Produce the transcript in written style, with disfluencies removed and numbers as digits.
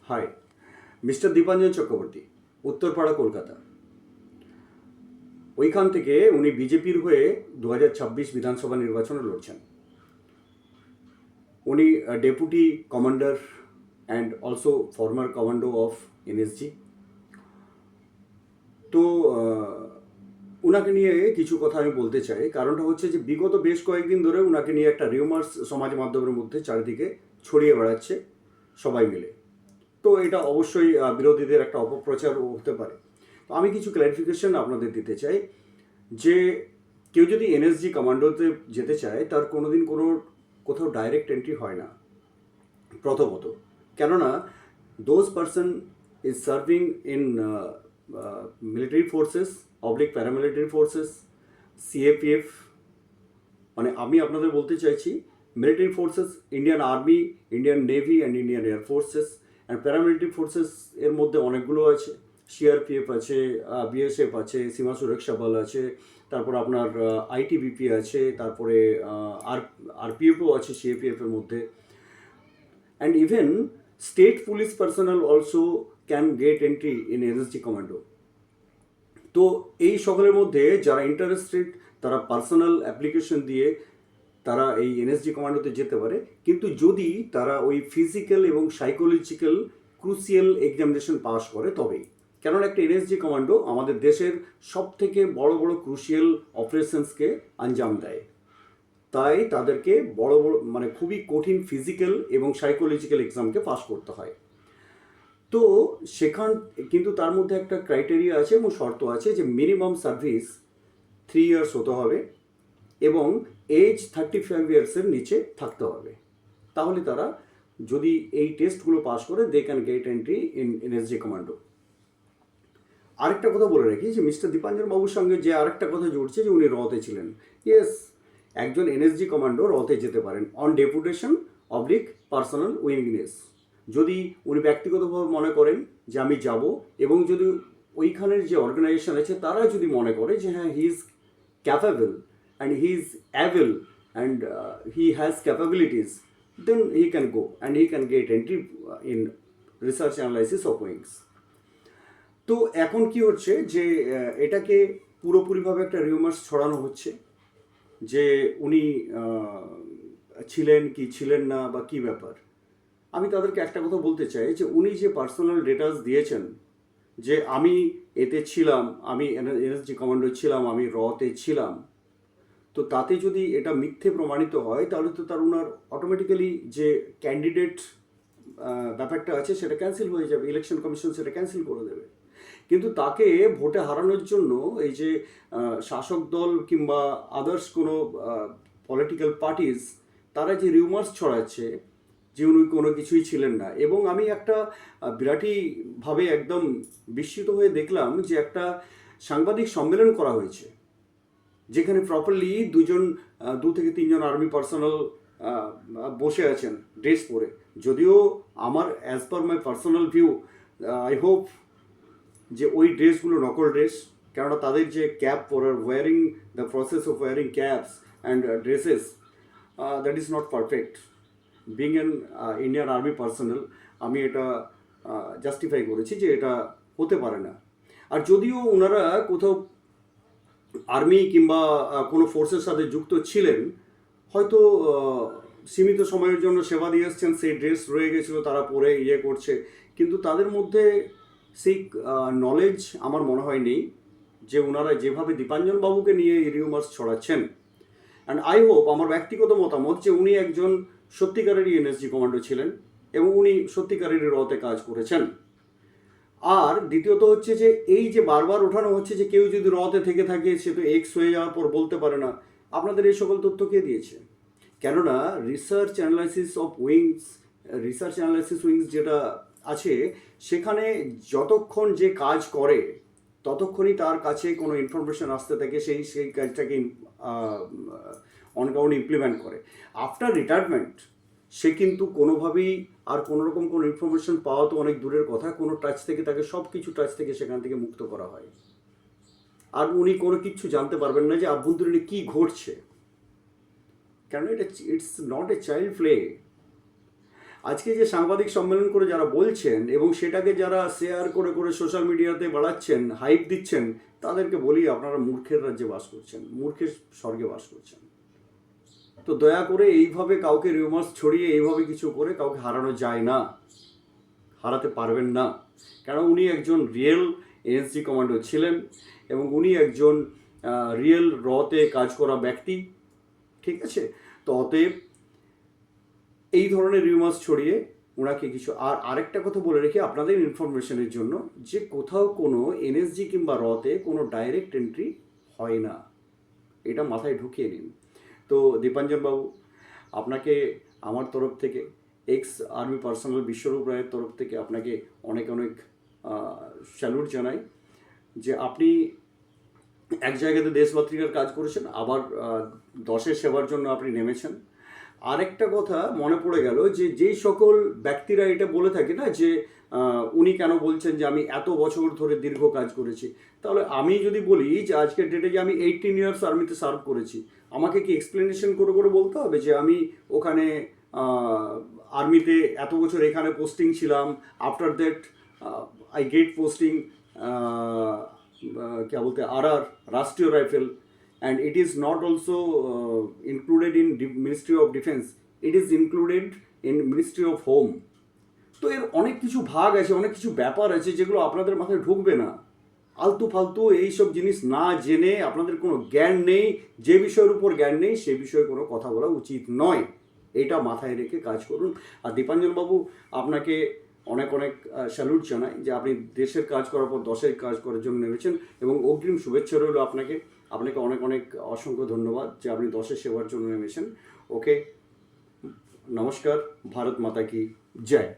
High, mister Dipanjan Chakraborty, Uttarpara, Kolkata. ওইখান থেকে উনি বিজেপির হয়ে 2026 বিধানসভা নির্বাচনে লড়ছেন। উনি deputy commander and also former commando of NSG. তো ওনাকে নিয়ে কিছু কথা আমি বলতে চাই। কারণটা হচ্ছে যে বিগত বেশ কয়েকদিন ধরে ওনাকে নিয়ে একটা রিউমার্স সমাজ মাধ্যমের মধ্যে চারিদিকে ছড়িয়ে বেড়াচ্ছে সবাই মিলে। তো এটা অবশ্যই বিরোধীদের একটা অপপ্রচারও হতে পারে। তো আমি কিছু ক্ল্যারিফিকেশন আপনাদের দিতে চাই যে কেউ যদি এনএসজি কমান্ডোতে যেতে চায় তার কোনোদিন কোথাও ডাইরেক্ট এন্ট্রি হয় না প্রথমত। কেননা those person is serving in military forces oblique paramilitary forces, CAPF, মানে আমি আপনাদের বলতে চাইছি military forces, Indian army, Indian navy and Indian air forces and paramilitary forces. এর মধ্যে অনেকগুলো আছে, সিআরপিএফ আছে, বিএসএফ আছে, সীমা সুরক্ষা বল আছে, তারপর আপনার আইটিবিপি আছে, তারপরে আরপিএফও আছে সিএপিএফের মধ্যে, and even state police personnel also can get entry in NSG commando. তো এই সকলের মধ্যে যারা ইন্টারেস্টেড তারা পার্সোনাল অ্যাপ্লিকেশন দিয়ে তারা এই এনএসজি কমান্ডোতে যেতে পারে, কিন্তু যদি তারা ওই ফিজিক্যাল এবং সাইকোলজিক্যাল ক্রুসিয়াল এক্সামিনেশন পাস করে তবেই। কেননা একটা এনএসজি কমান্ডো আমাদের দেশের সব থেকে বড় বড় ক্রুশিয়াল অপারেশনসকে আঞ্জাম দেয়, তাই তাদেরকে বড় বড় মানে খুবই কঠিন ফিজিক্যাল এবং সাইকোলজিক্যাল এক্সামকে পাস করতে হয়। তো সেখান কিন্তু তার মধ্যে একটা ক্রাইটেরিয়া আছে এবং শর্ত আছে যে মিনিমাম সার্ভিস 3 ইয়ার্স হতে হবে এবং এজ 35 ইয়ার্সের নিচে থাকতে হবে। তাহলে তারা যদি এই টেস্টগুলো পাস করে they can get entry in NSG commando. আরেকটা কথা বলে রাখি যে মিস্টার দীপাঞ্জন বাবুর সঙ্গে যে আরেকটা কথা জুড়ছে যে উনি রতে ছিলেন। ইয়েস, একজন এনএসজি কমান্ডো রতে যেতে পারেন on deputation oblique personal willingness. যদি উনি ব্যক্তিগতভাবে মনে করেন যে আমি যাব, এবং যদি ওইখানের যে অর্গানাইজেশন আছে তারা যদি মনে করে যে হ্যাঁ he is capable and he is able and he has capabilities, then he can go and he can get entry in research analysis of wings. তো এখন কি হচ্ছে যে এটাকে পুরোপুরিভাবে একটা রিউমার্স ছড়ানো হচ্ছে যে উনি ছিলেন কি ছিলেন না বা কি ব্যাপার। আমি তাদেরকে একটা কথা বলতে চাই যে উনি যে পার্সোনাল ডিটেলস দিয়েছেন যে আমি এতে ছিলাম, আমি এনএসজি কমান্ডো ছিলাম, আমি রতে ছিলাম, তো তাতে যদি এটা মিথ্যে প্রমাণিত হয় তাহলে তো তার ওনার অটোমেটিক্যালি যে ক্যান্ডিডেট ব্যাপারটা আছে সেটা ক্যান্সেল হয়ে যাবে, ইলেকশন কমিশন সেটা ক্যান্সেল করে দেবে। কিন্তু তাকে ভোটে হারানোর জন্য এই যে শাসক দল কিংবা আদার্স কোনো পলিটিক্যাল পার্টিস তারা যে রিউমার্স ছড়াচ্ছে যে উনি কোনো কিছুই ছিলেন না। এবং আমি একটা বিরাটিভাবে একদম বিস্মিত হয়ে দেখলাম যে একটা সাংবাদিক সম্মেলন করা হয়েছে যেখানে প্রপারলি 2 থেকে 3 জন আর্মি পার্সোনাল বসে আছেন ড্রেস পরে। যদিও আমার as per my personal view I hope যে ওই ড্রেসগুলো নকল ড্রেস, কেননা তাদের যে ক্যাপ পরার wearing, the process of wearing caps and dresses, that is not perfect. Being an Indian army personal আমি এটা জাস্টিফাই করেছি যে এটা হতে পারে না। আর যদিও ওনারা কোথাও আর্মি কিংবা কোনো ফোর্সের সাথে যুক্ত ছিলেন, হয়তো সীমিত সময়ের জন্য সেবা দিয়ে এসছেন, সেই ড্রেস রয়ে গেছিলো, তারা পরে করছে, কিন্তু তাদের মধ্যে সেই নলেজ আমার মনে হয় নেই যে ওনারা যেভাবে দীপাঞ্জন বাবুকে নিয়ে এই রিউমার্স ছড়াচ্ছেন। অ্যান্ড আই হোপ, আমার ব্যক্তিগত মতামত, যে উনি একজন সত্যিকারেরই এনএসজি কমান্ডো ছিলেন এবং উনি সত্যিকারেরই রতে কাজ করেছেন। আর দ্বিতীয়ত হচ্ছে যে এই যে বারবার ওঠানো হচ্ছে যে কেউ যদি রতে থেকে থাকে সে তো এক্স হয়ে যাওয়ার পর বলতে পারে না, আপনাদের এই সকল তথ্য কে দিয়েছে? কেননা রিসার্চ অ্যানালাইসিস উইংস যেটা আছে সেখানে যতক্ষণ যে কাজ করে ততক্ষণই তার কাছে কোনো ইনফরমেশন আসতে থাকে, সেই কাজটাকে অন গ্রাউন্ড ইমপ্লিমেন্ট করে। আফটার রিটায়ারমেন্ট সে কিন্তু কোনোভাবেই আর কোনোরকম কোনো ইনফরমেশন পাওয়া তো অনেক দূরের কথা, কোনো টাচ থেকে তাকে সব কিছু টাচ থেকে সেখান থেকে মুক্ত করা হয়। আর উনি কোনো কিছু জানতে পারবেন না যে আভ্যন্তরীণে কী ঘটছে, কেন এটা it's not a child play. আজকে যে সাংবাদিক সম্মেলন করে যারা বলছেন এবং সেটাকে যারা শেয়ার করে করে সোশ্যাল মিডিয়াতে বাড়াচ্ছেন, হাইপ দিচ্ছেন, তাদেরকে বলি আপনারা মূর্খের রাজ্যে বাস করছেন, মূর্খের স্বর্গে বাস করছেন। তো দয়া করে এইভাবে কাউকে রিউমার্স ছড়িয়ে এইভাবে কিছু করে কাউকে হারানো যায় না, হারাতে পারবেন না। কারণ উনি একজন রিয়েল এনএসজি কমান্ডো ছিলেন এবং উনি একজন রিয়েল রতে কাজ করা ব্যক্তি, ঠিক আছে? তো অতএব এই ধরনের রিউমার্স ছড়িয়ে ওনাকে কিছু আরেকটা কথা বলে রেখে আপনাদের ইনফরমেশনের জন্য, যে কোথাও কোনো এনএসজি কিংবা রতে কোনো ডাইরেক্ট এন্ট্রি হয় না, এটা মাথায় ঢুকিয়ে নিন। তো দীপাঞ্জন বাবু, আপনাকে আমার তরফ থেকে, এক্স আর্মি পার্সোনাল বিশ্বরূপ রায়ের তরফ থেকে আপনাকে অনেক অনেক স্যালুট জানাই, যে আপনি এক জায়গাতে দেশমাতৃকার কাজ করেছেন, আবার দশের সেবার জন্য আপনি নেমেছেন। আরেকটা কথা মনে পড়ে গেল, যে যেই সকল ব্যক্তিরা এটা বলে থাকে না যে উনি কেন বলছেন যে আমি এত বছর ধরে দীর্ঘ কাজ করেছি, তাহলে আমি যদি বলি যে আজকের ডেটে যে আমি 18 ইয়ার্স আর্মিতে সার্ভ করেছি, আমাকে কি এক্সপ্লেনেশন করে করে বলতে হবে যে আমি ওখানে আর্মিতে এত বছর এখানে পোস্টিং ছিলাম, after that I get posting क्या बोलते हैं RR, राष्ट्रीय rifle, and it is not also included in Ministry of Defense, it is included in Ministry of Home. তো এর অনেক কিছু ভাগ আছে, অনেক কিছু ব্যাপার আছে যেগুলো আপনাদের মাথায় ঢুকবে না। আলতু ফালতু এইসব জিনিস না জেনে, আপনাদের কোনো জ্ঞান নেই, যে বিষয়ের উপর জ্ঞান নেই সে বিষয়ে কোনো কথা বলা উচিত নয়, এটা মাথায় রেখে কাজ করুন। আর দীপাঞ্জন বাবু, আপনাকে অনেক অনেক স্যালুট জানাই যে আপনি দেশের কাজ করার পর দশের কাজ করার জন্য নেমেছেন, এবং অগ্রিম শুভেচ্ছা রইল আপনাকে। আপনাকে অনেক অনেক অসংখ্য ধন্যবাদ যে আপনি দশের সেবার জন্য নেমেছেন। ওকে, নমস্কার, ভারত মাতা কি জয়।